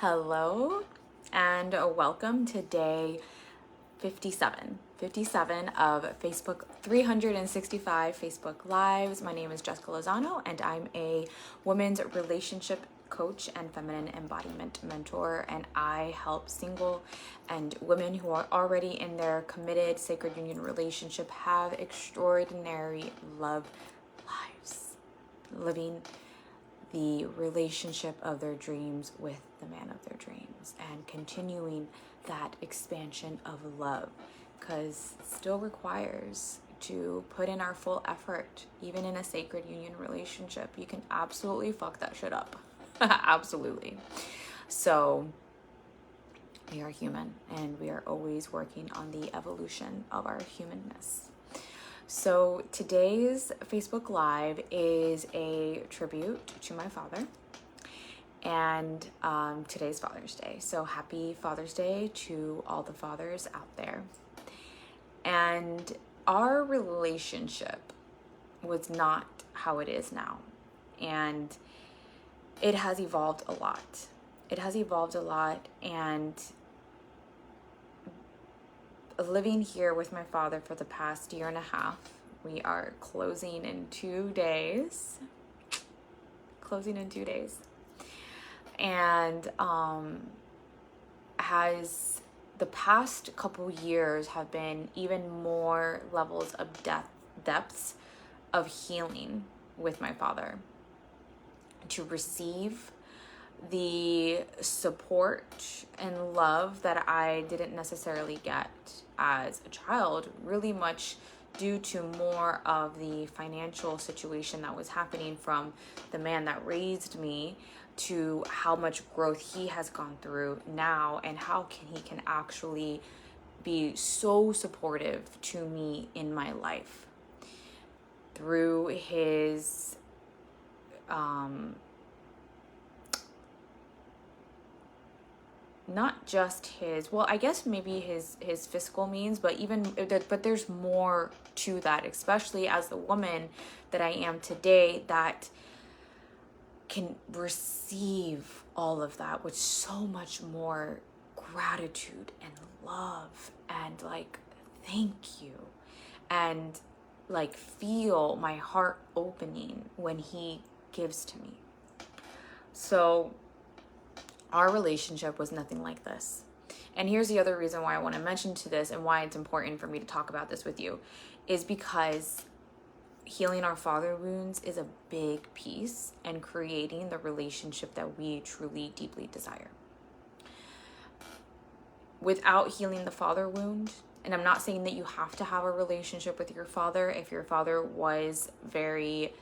Hello and welcome to day 57 of Facebook 365 Facebook Lives. My name is Jessica Lozano and I'm a women's relationship coach and feminine embodiment mentor, and I help single and women who are already in their committed sacred union relationship have extraordinary love lives, living the relationship of their dreams with the man of their dreams and continuing that expansion of love, because it still requires to put in our full effort. Even in a sacred union relationship, you can absolutely fuck that shit up. Absolutely. So we are human and we are always working on the evolution of our humanness. So today's Facebook Live is a tribute to my father, and today's Father's Day. So happy Father's Day to all the fathers out there. And our relationship was not how it is now. And it has evolved a lot. And living here with my father for the past year and a half, we are closing in 2 days. And has the past couple years have been even more levels of depths of healing with my father, to receive the support and love that I didn't necessarily get as a child, really much due to more of the financial situation that was happening from the man that raised me, to how much growth he has gone through now and how he can actually be so supportive to me in my life through his not just his, well, I guess maybe his fiscal means, but there's more to that, especially as the woman that I am today, that can receive all of that with so much more gratitude and love and thank you, and feel my heart opening when he gives to me. So our relationship was nothing like this. And here's the other reason why I want to mention to this and why it's important for me to talk about this with you, is because healing our father wounds is a big piece in creating the relationship that we truly, deeply desire. Without healing the father wound, and I'm not saying that you have to have a relationship with your father if your father was very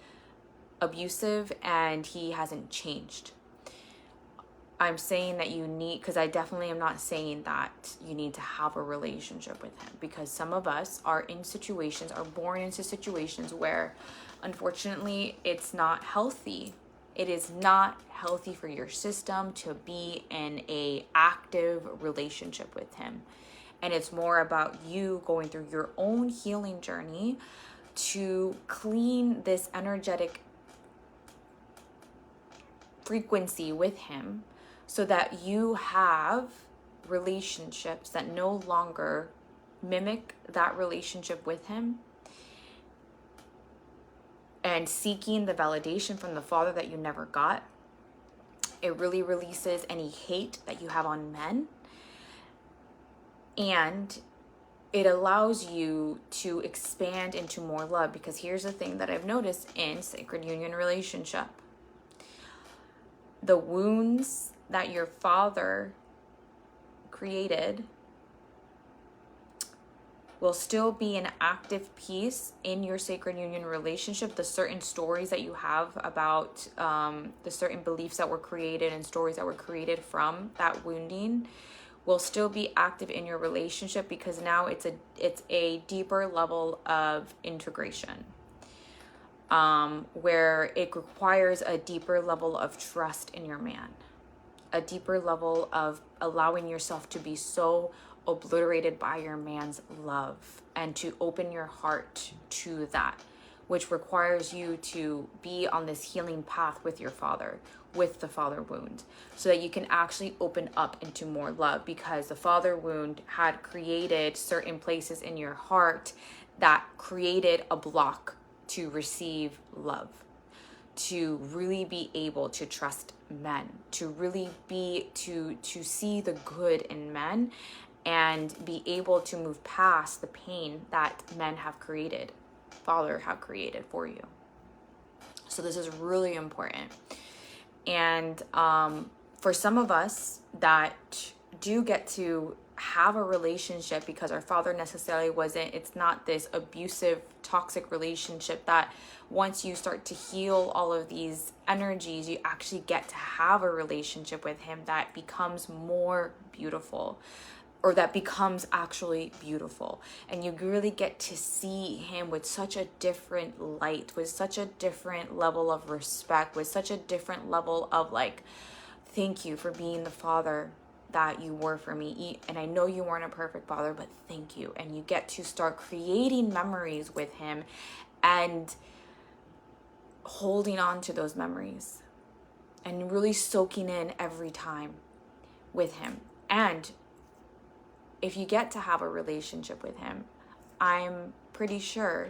abusive and he hasn't changed. I'm saying that you need, because I definitely am not saying that you need to have a relationship with him, because some of us are born into situations where, unfortunately, it's not healthy. It is not healthy for your system to be in a active relationship with him. And it's more about you going through your own healing journey to clean this energetic frequency with him, so that you have relationships that no longer mimic that relationship with him, and seeking the validation from the father that you never got. It really releases any hate that you have on men, and it allows you to expand into more love. Because here's the thing that I've noticed in sacred union relationship: the wounds that your father created will still be an active piece in your sacred union relationship. The certain stories that you have about the certain beliefs that were created and stories that were created from that wounding will still be active in your relationship, because now it's a deeper level of integration, where it requires a deeper level of trust in your man, a deeper level of allowing yourself to be so obliterated by your man's love and to open your heart to that which requires you to be on this healing path with your father, with the father wound, so that you can actually open up into more love, because the father wound had created certain places in your heart that created a block to receive love, to really be able to trust men, to really be to see the good in men, and be able to move past the pain that men have created, father have created for you. So this is really important. And for some of us that do get to have a relationship because our father necessarily wasn't, it's not this abusive, toxic relationship, that once you start to heal all of these energies, you actually get to have a relationship with him that becomes more beautiful, or that becomes actually beautiful. And you really get to see him with such a different light, with such a different level of respect, with such a different level of like, thank you for being the father that you were for me. And I know you weren't a perfect father, but thank you. And you get to start creating memories with him and holding on to those memories and really soaking in every time with him. And if you get to have a relationship with him, I'm pretty sure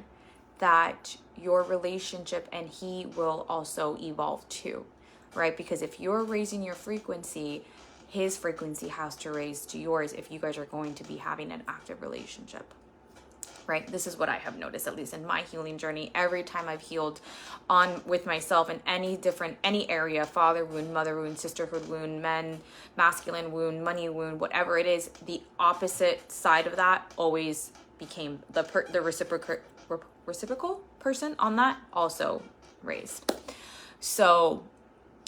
that your relationship and he will also evolve too, right? Because if you're raising your frequency, his frequency has to raise to yours if you guys are going to be having an active relationship, right? This is what I have noticed, at least in my healing journey. Every time I've healed on with myself in any area, father wound, mother wound, sisterhood wound, men, masculine wound, money wound, whatever it is, the opposite side of that always became the reciprocal person on that also raised. So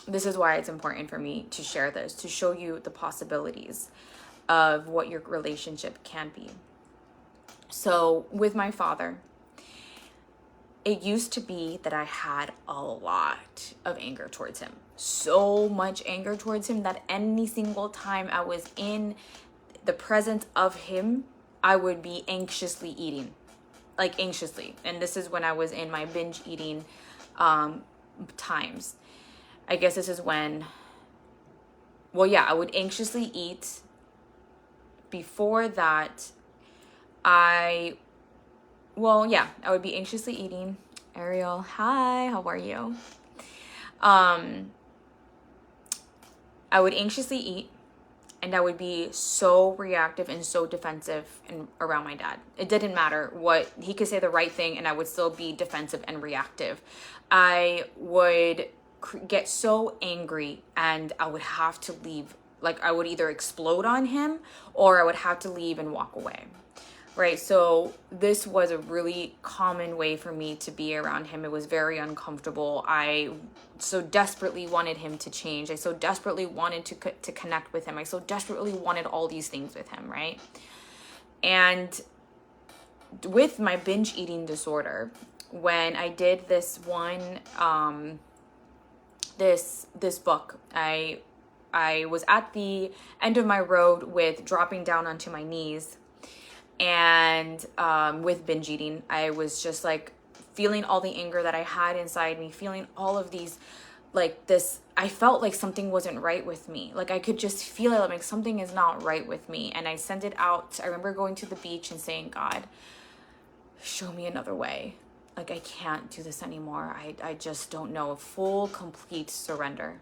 this is why it's important for me to share this, to show you the possibilities of what your relationship can be. So with my father, it used to be that I had a lot of anger towards him. So much anger towards him that any single time I was in the presence of him, I would be anxiously eating, like anxiously. And this is when I was in my binge eating times. I guess this is when, I would anxiously eat. Before that, I would be anxiously eating. Ariel, hi, how are you? I would anxiously eat, and I would be so reactive and so defensive around my dad. It didn't matter what, he could say the right thing and I would still be defensive and reactive. I would get so angry and I would have to leave. Like I would either explode on him or I would have to leave and walk away. Right. So this was a really common way for me to be around him. It was very uncomfortable. I so desperately wanted him to change. I so desperately wanted to connect with him. I so desperately wanted all these things with him. Right. And with my binge eating disorder, when I did this one, this book, I was at the end of my road with dropping down onto my knees. And with binge eating, I was just like feeling all the anger that I had inside me, feeling all of these, like this, I felt like something wasn't right with me. Like I could just feel it, like something is not right with me. And I sent it out. I remember going to the beach and saying, God, show me another way. Like I can't do this anymore. I just don't know. A full, complete surrender.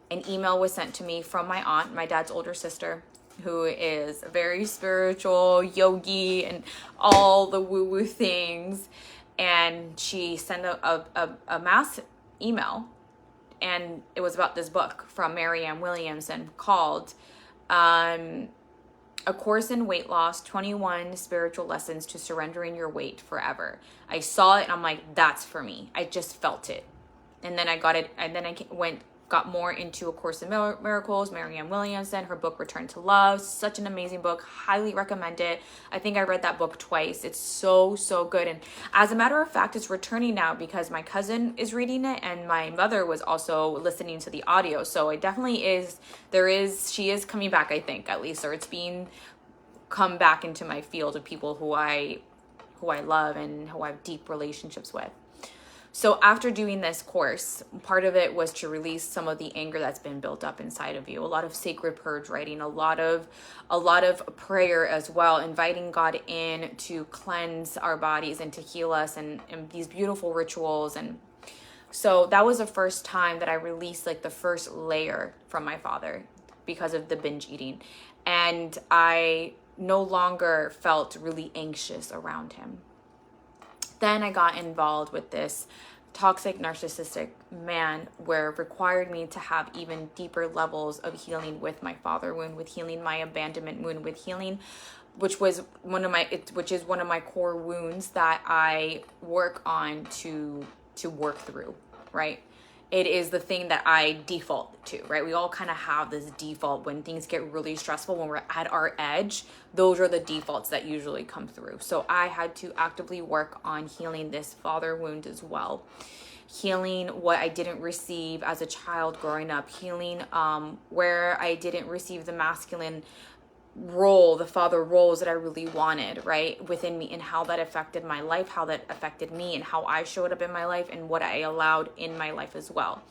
An email was sent to me from my aunt, my dad's older sister, who is very spiritual, yogi, and all the woo-woo things. And she sent a mass email, and it was about this book from Marianne Williamson called A Course in Weight Loss, 21 Spiritual Lessons to Surrendering Your Weight Forever. I saw it and I'm like, that's for me. I just felt it. And then I got it, and then I got more into A Course in Miracles, Marianne Williamson, her book Return to Love. Such an amazing book. Highly recommend it. I think I read that book twice. It's so, so good. And as a matter of fact, it's returning now because my cousin is reading it and my mother was also listening to the audio. So it definitely she is coming back, I think, at least, or it's being come back into my field of people who I who I love and who I have deep relationships with. So after doing this course, part of it was to release some of the anger that's been built up inside of you. A lot of sacred purge writing, a lot of prayer as well, inviting God in to cleanse our bodies and to heal us, and these beautiful rituals. And so that was the first time that I released like the first layer from my father because of the binge eating. And I no longer felt really anxious around him. Then I got involved with this toxic narcissistic man where it required me to have even deeper levels of healing with my father wound, with healing my abandonment wound, with healing, which is one of my core wounds that I work on to work through, right? It is the thing that I default to, right? We all kind of have this default when things get really stressful, when we're at our edge. Those are the defaults that usually come through. So I had to actively work on healing this father wound as well. Healing what I didn't receive as a child growing up. Healing where I didn't receive the masculine role, the father roles that I really wanted, right, within me, and how that affected my life, how that affected me, and how I showed up in my life, and what I allowed in my life as well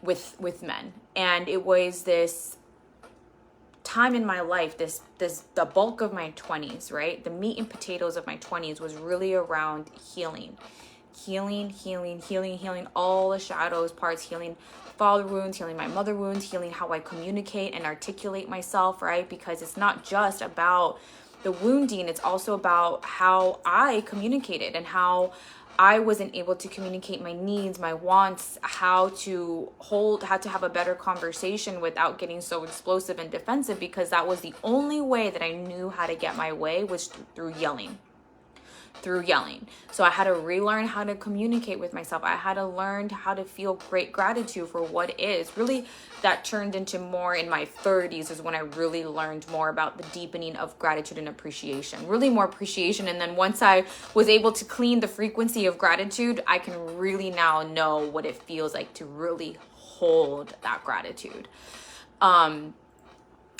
with men. And it was this time in my life, the bulk of my 20s, right, the meat and potatoes of my 20s was really around healing all the shadows parts, healing father wounds, healing my mother wounds, healing how I communicate and articulate myself, right? Because it's not just about the wounding, it's also about how I communicated and how I wasn't able to communicate my needs, my wants, how to have a better conversation without getting so explosive and defensive, because that was the only way that I knew how to get my way, was through yelling. So I had to relearn how to communicate with myself. I had to learn how to feel great gratitude for what is. Really, that turned into more in my 30s is when I really learned more about the deepening of gratitude and appreciation. Really more appreciation. And then once I was able to clean the frequency of gratitude, I can really now know what it feels like to really hold that gratitude.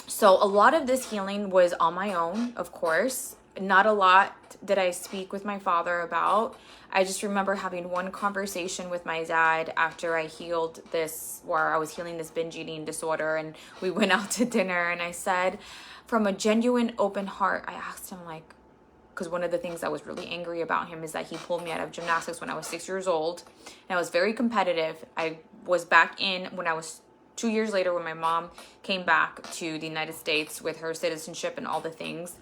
So a lot of this healing was on my own, of course. Not a lot did I speak with my father about. I just remember having one conversation with my dad after I healed this, where I was healing this binge eating disorder, and we went out to dinner, and I said, from a genuine open heart, I asked him, like, because one of the things I was really angry about him is that he pulled me out of gymnastics when I was 6 years old, and I was very competitive. I was back in when I was 2 years later, when my mom came back to the United States with her citizenship and all the things,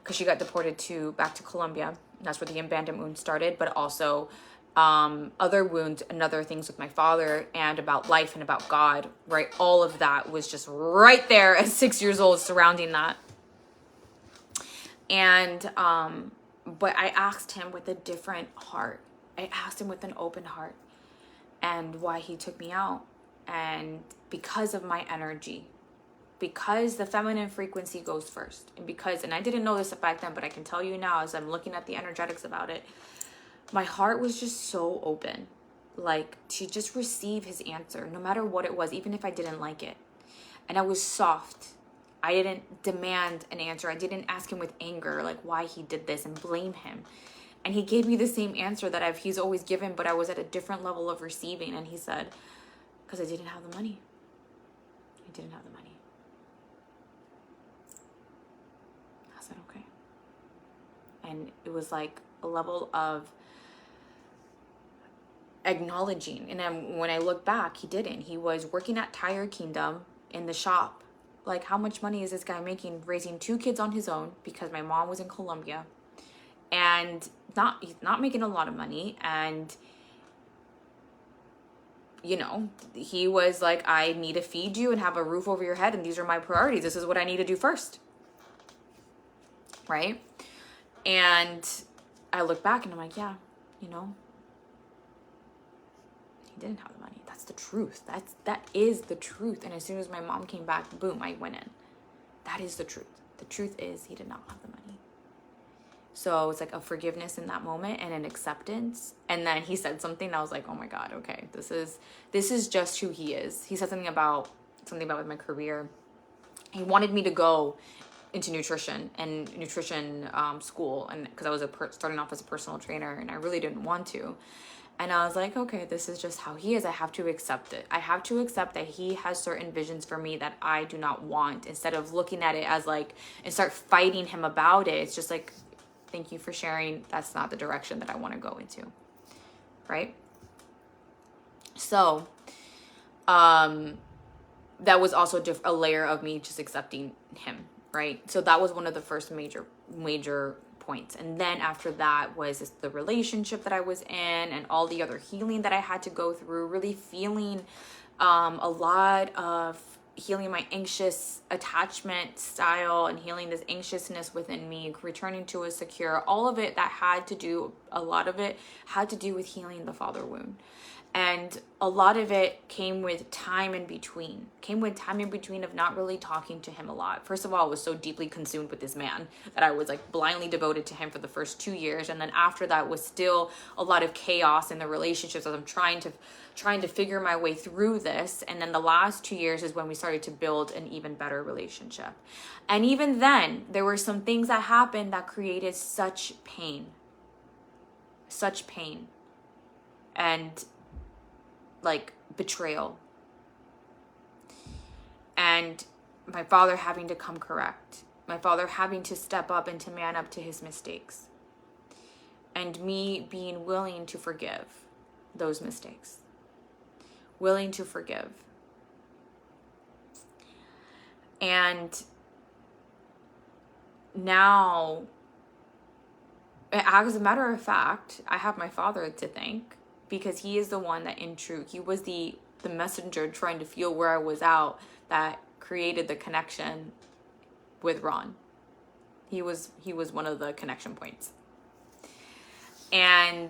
because she got deported back to Colombia. And that's where the abandonment wound started, but also other wounds and other things with my father and about life and about God, right? All of that was just right there at 6 years old, surrounding that. And, but I asked him with a different heart. I asked him with an open heart, and why he took me out. And because of my energy, because the feminine frequency goes first, and I didn't know this back then, but I can tell you now as I'm looking at the energetics about it, my heart was just so open, like to just receive his answer, no matter what it was, even if I didn't like it. And I was soft. I didn't demand an answer. I didn't ask him with anger, like why he did this, and blame him. And he gave me the same answer that he's always given, but I was at a different level of receiving. And he said, because I didn't have the money. I didn't have the money. I said, okay. And it was like a level of acknowledging. And then when I look back, he didn't. He was working at Tire Kingdom in the shop. Like, how much money is this guy making raising 2 kids on his own, because my mom was in Colombia, and he's not making a lot of money. And you know, he was like, I need to feed you and have a roof over your head, and these are my priorities. This is what I need to do first. Right? And I look back and I'm like, yeah, you know, he didn't have the money. That's the truth. That is the truth. And as soon as my mom came back, boom, I went in. That is the truth. The truth is he did not have the money. So it's like a forgiveness in that moment and an acceptance. And then he said something, and I was like, oh my God, okay, this is just who he is. He said something about with my career. He wanted me to go into nutrition and nutrition school, and because I was starting off as a personal trainer, and I really didn't want to. And I was like, okay, this is just how he is. I have to accept it. I have to accept that he has certain visions for me that I do not want, instead of looking at it as like, and start fighting him about it. It's just like, thank you for sharing. That's not the direction that I want to go into. Right? So, that was also a layer of me just accepting him. Right? So that was one of the first major points. And then after that was the relationship that I was in, and all the other healing that I had to go through, really feeling a lot of healing my anxious attachment style, and healing this anxiousness within me, returning to a secure, all of it, a lot of it had to do with healing the father wound. And a lot of it came with time in between of not really talking to him a lot. First of all, I was so deeply consumed with this man that I was like blindly devoted to him for the first 2 years. And then after that was still a lot of chaos in the relationships as I'm trying to figure my way through this. And then the last 2 years is when we started to build an even better relationship. And even then, there were some things that happened that created such pain. And like betrayal, and my father having to come correct, my father having to step up and to man up to his mistakes, and me being willing to forgive those mistakes, willing to forgive. And now, as a matter of fact, I have my father to thank, because he is the one that, in truth, he was the messenger trying to feel where I was out, that created the connection with Ron. He was one of the connection points. And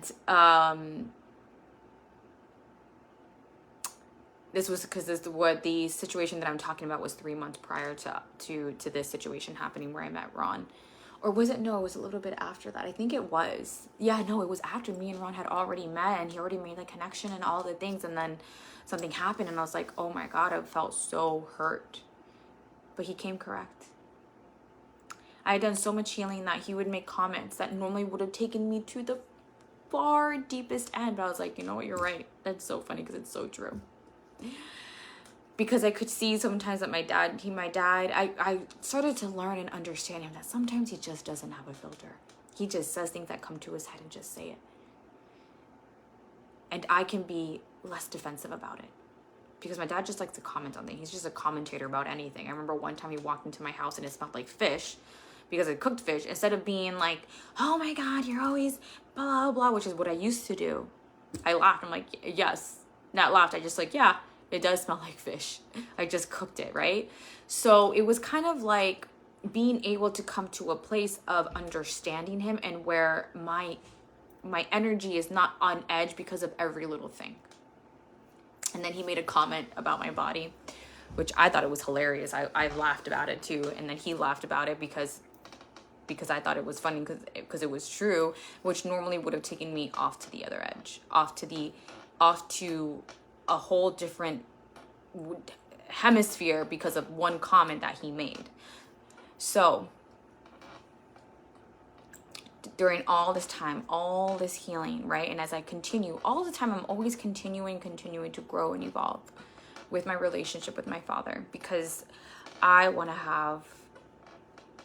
this was because what the situation that I'm talking about was 3 months prior to this situation happening, where I met Ron. Or was it? No, it was a little bit after that. I think it was. Yeah, no, it was after me and Ron had already met, and he already made the connection and all the things. And then something happened, and I was like, oh my God, I felt so hurt. But he came correct. I had done so much healing that he would make comments that normally would have taken me to the far deepest end. But I was like, you know what, you're right. That's so funny because it's so true. Because I could see sometimes that my dad, I started to learn and understand him, that sometimes he just doesn't have a filter. He just says things that come to his head and just say it. And I can be less defensive about it, because my dad just likes to comment on things. He's just a commentator about anything. I remember one time he walked into my house and it smelled like fish, because I cooked fish. Instead of being like, oh my God, you're always blah, blah, blah, which is what I used to do. I laughed. I'm like, yes. Not laughed. I just like, yeah. It does smell like fish. I just cooked it, right? So it was kind of like being able to come to a place of understanding him, and where my energy is not on edge because of every little thing. And then he made a comment about my body, which I thought it was hilarious. I laughed about it too. And then he laughed about it because I thought it was funny because it was true, which normally would have taken me off to the other edge, off to a whole different hemisphere because of one comment that he made. So during all this time, all this healing, right? And as I continue, all the time, I'm always continuing to grow and evolve with my relationship with my father, because I want to have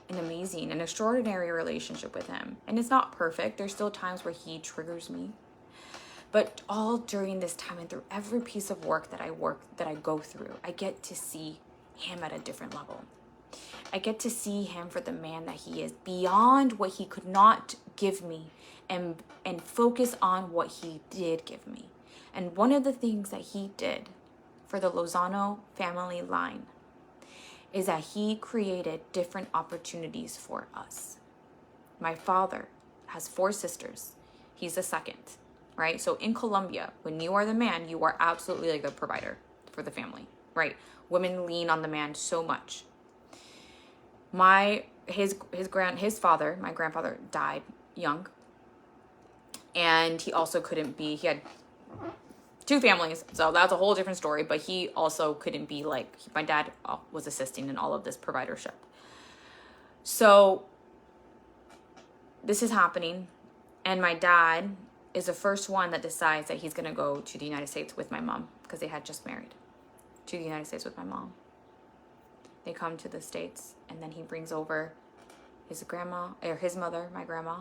an amazing, an extraordinary relationship with him. And it's not perfect. There's still times where he triggers me. But all during this time and through every piece of work that I go through, I get to see him at a different level. I get to see him for the man that he is, beyond what he could not give me, and focus on what he did give me. And one of the things that he did for the Lozano family line is that he created different opportunities for us. My father has 4 sisters. He's the second. Right? So in Colombia, when you are the man, you are absolutely like the provider for the family, right? Women lean on the man so much. His father, my grandfather, died young. And he also he had 2 families, so that's a whole different story, but he also couldn't be like, my dad was assisting in all of this providership. So this is happening, and my dad is the first one that decides that he's going to go to the United States with my mom, because they had just married, to the United States with my mom. They come to the States, and then he brings over his grandma, or his mother, my grandma,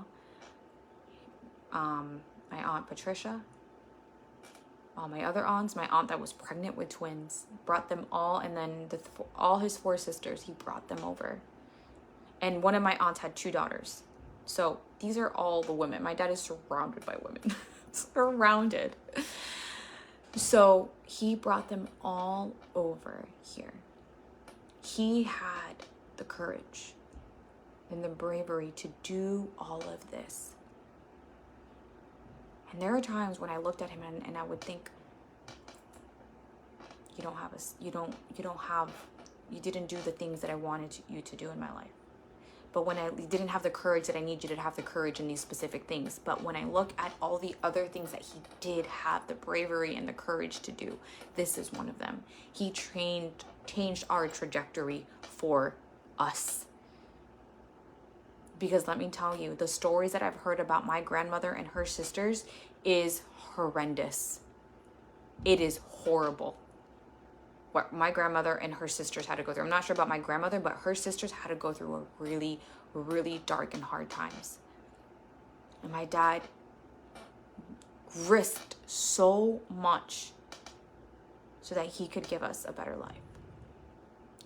my aunt Patricia, all my other aunts, my aunt that was pregnant with twins, brought them all, and then all his 4 sisters, he brought them over. And one of my aunts had 2 daughters. So these are all the women. My dad is surrounded by women. Surrounded. So he brought them all over here. He had the courage and the bravery to do all of this. And there are times when I looked at him and I would think, you didn't do the things that I wanted you to do in my life. But when I didn't have the courage that I need you to have the courage in these specific things. But when I look at all the other things that he did have the bravery and the courage to do, this is one of them. He changed our trajectory for us. Because let me tell you, the stories that I've heard about my grandmother and her sisters is horrendous. It is horrible what my grandmother and her sisters had to go through. I'm not sure about my grandmother, but her sisters had to go through a really, really dark and hard times. And my dad risked so much so that he could give us a better life.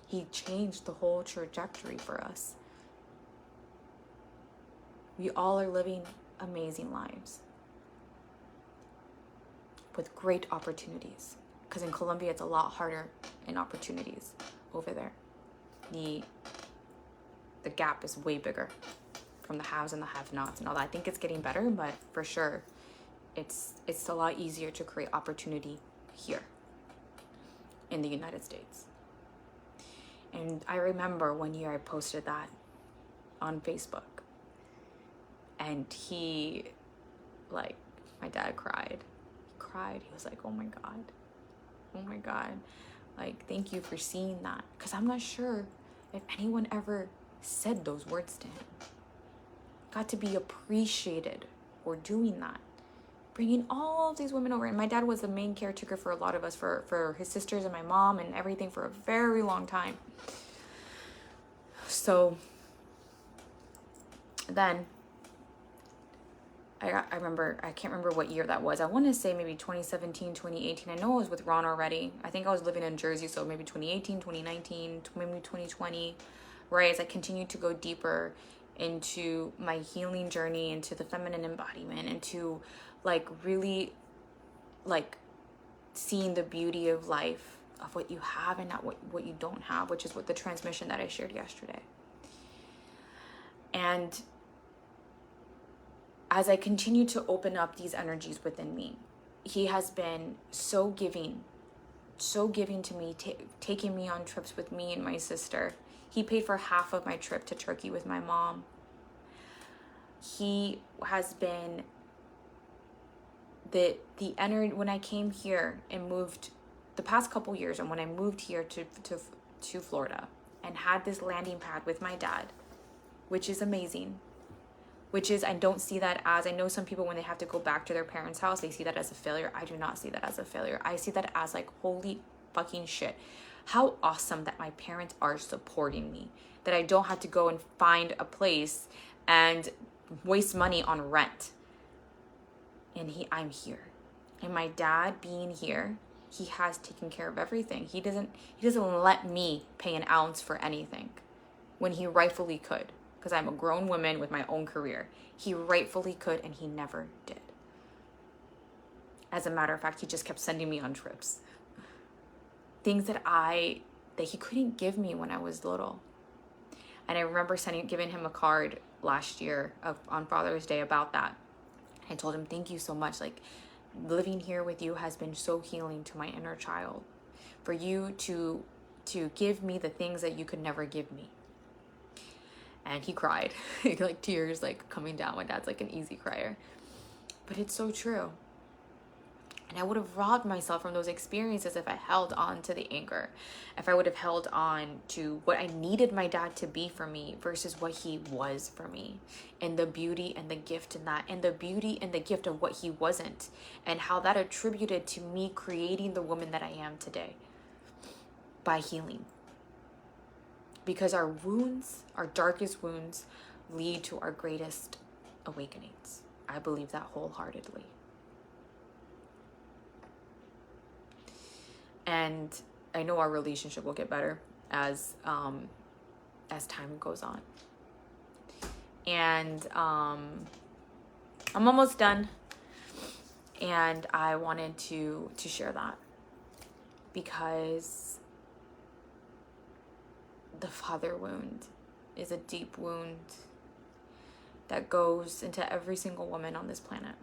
He changed the whole trajectory for us. We all are living amazing lives with great opportunities. Because in Colombia, it's a lot harder in opportunities over there. The gap is way bigger from the haves and the have-nots and all that. I think it's getting better, but for sure, it's a lot easier to create opportunity here in the United States. And I remember one year I posted that on Facebook. And my dad cried. He cried. He was like, oh my God, like, thank you for seeing that. Because I'm not sure if anyone ever said those words to him. Got to be appreciated for doing that. Bringing all of these women over. And my dad was the main caretaker for a lot of us, for his sisters and my mom and everything for a very long time. So then I remember, I can't remember what year that was. I want to say maybe 2017, 2018. I know I was with Ron already. I think I was living in Jersey, so maybe 2018, 2019, maybe 2020, right? As I continued to go deeper into my healing journey, into the feminine embodiment, into really seeing the beauty of life, of what you have and not what you don't have, which is what the transmission that I shared yesterday. And as I continue to open up these energies within me, he has been so giving to me, taking me on trips with me and my sister. He paid for half of my trip to Turkey with my mom. He has been the energy when I came here and moved the past couple years, and when I moved here to Florida and had this landing pad with my dad, which is amazing. I don't see that as, I know some people when they have to go back to their parents' house, they see that as a failure. I do not see that as a failure. I see that as holy fucking shit. How awesome that my parents are supporting me. That I don't have to go and find a place and waste money on rent. And I'm here. And my dad being here, he has taken care of everything. He doesn't let me pay an ounce for anything when he rightfully could. Because I'm a grown woman with my own career. He rightfully could, and he never did. As a matter of fact, he just kept sending me on trips. Things that he couldn't give me when I was little. And I remember giving him a card last year on Father's Day about that. I told him, thank you so much. Living here with you has been so healing to my inner child. For you to give me the things that you could never give me. And he cried, tears coming down. My dad's an easy crier. But it's so true. And I would have robbed myself from those experiences if I held on to the anger, if I would have held on to what I needed my dad to be for me versus what he was for me, and the beauty and the gift in that, and the beauty and the gift of what he wasn't, and how that attributed to me creating the woman that I am today by healing. Because our wounds, our darkest wounds, lead to our greatest awakenings. I believe that wholeheartedly. And I know our relationship will get better as time goes on. And I'm almost done. And I wanted to share that because the father wound is a deep wound that goes into every single woman on this planet.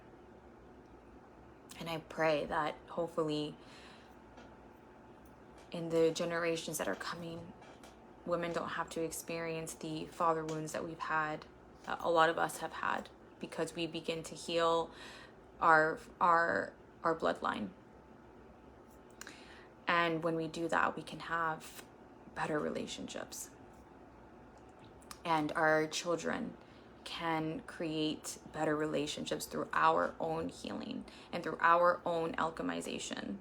And I pray that hopefully in the generations that are coming, women don't have to experience the father wounds that we've had, that a lot of us have had, because we begin to heal our bloodline. And when we do that, we can have better relationships. And our children can create better relationships through our own healing and through our own alchemization,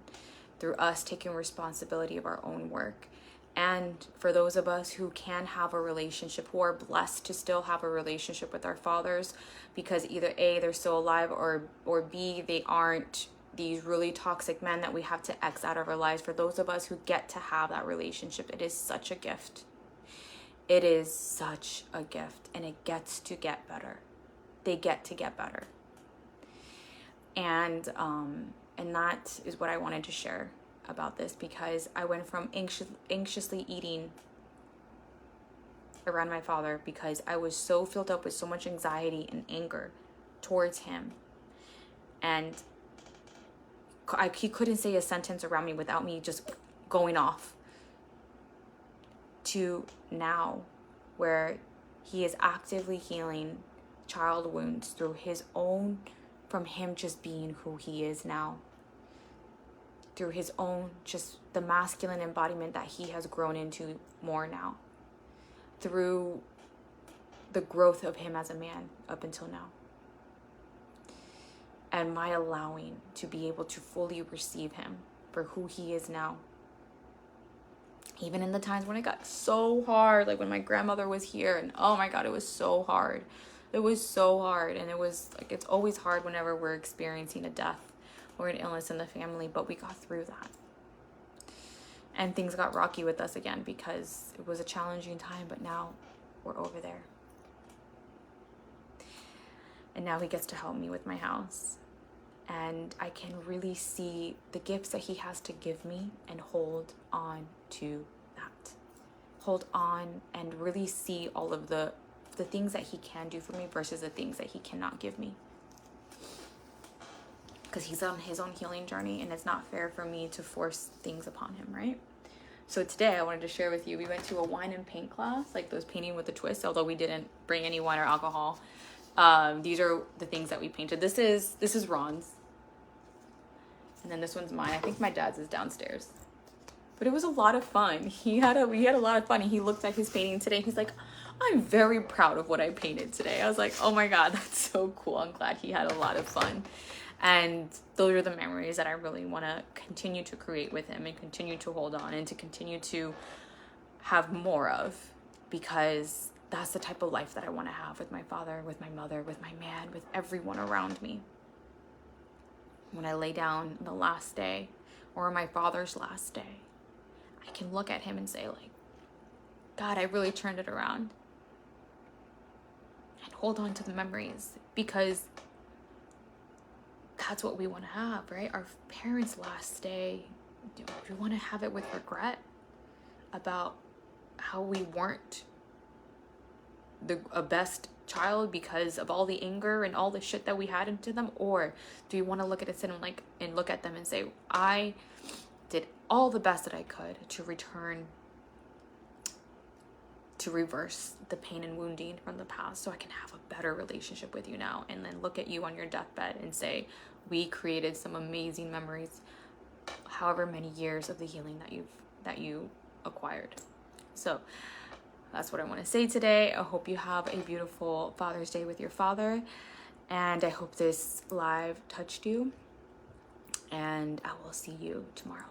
through us taking responsibility of our own work. And for those of us who can have a relationship, who are blessed to still have a relationship with our fathers, because either A, they're still alive, or B, they aren't these really toxic men that we have to X out of our lives. For those of us who get to have that relationship, it is such a gift. It is such a gift, and it gets to get better. They get to get better. And that is what I wanted to share about this, because I went from anxiously eating around my father because I was so filled up with so much anxiety and anger towards him. And he couldn't say a sentence around me without me just going off, to now where he is actively healing child wounds through from him just being who he is now, through his own, just the masculine embodiment that he has grown into more now, through the growth of him as a man up until now, and my allowing to be able to fully receive him for who he is now. Even in the times when it got so hard, like when my grandmother was here, and oh my God, it was so hard. It was so hard. And it was like, it's always hard whenever we're experiencing a death or an illness in the family, but we got through that. And things got rocky with us again because it was a challenging time, but now we're over there. And now he gets to help me with my house. And I can really see the gifts that he has to give me and hold on to that. Hold on and really see all of the things that he can do for me versus the things that he cannot give me. Because he's on his own healing journey, and it's not fair for me to force things upon him, right? So today I wanted to share with you, we went to a wine and paint class, like those painting with a twist, although we didn't bring any wine or alcohol. These are the things that we painted. This is Ron's. And then this one's mine. I think my dad's is downstairs. But it was a lot of fun. We had a lot of fun. And he looked at his painting today. He's like, I'm very proud of what I painted today. I was like, oh my God, that's so cool. I'm glad he had a lot of fun. And those are the memories that I really want to continue to create with him and continue to hold on and to continue to have more of, because that's the type of life that I want to have with my father, with my mother, with my man, with everyone around me. When I lay down the last day or my father's last day, I can look at him and say, like, God, I really turned it around. And hold on to the memories, because that's what we want to have, right? Our parents' last day, do we want to have it with regret about how we weren't a best child because of all the anger and all the shit that we had into them? Or do you want to look at it and look at them and say, I did all the best that I could to return to reverse the pain and wounding from the past so I can have a better relationship with you now, and then look at you on your deathbed and say, we created some amazing memories, however many years of the healing that you acquired. So that's what I want to say today. I hope you have a beautiful Father's Day with your father, and I hope this live touched you, and I will see you tomorrow.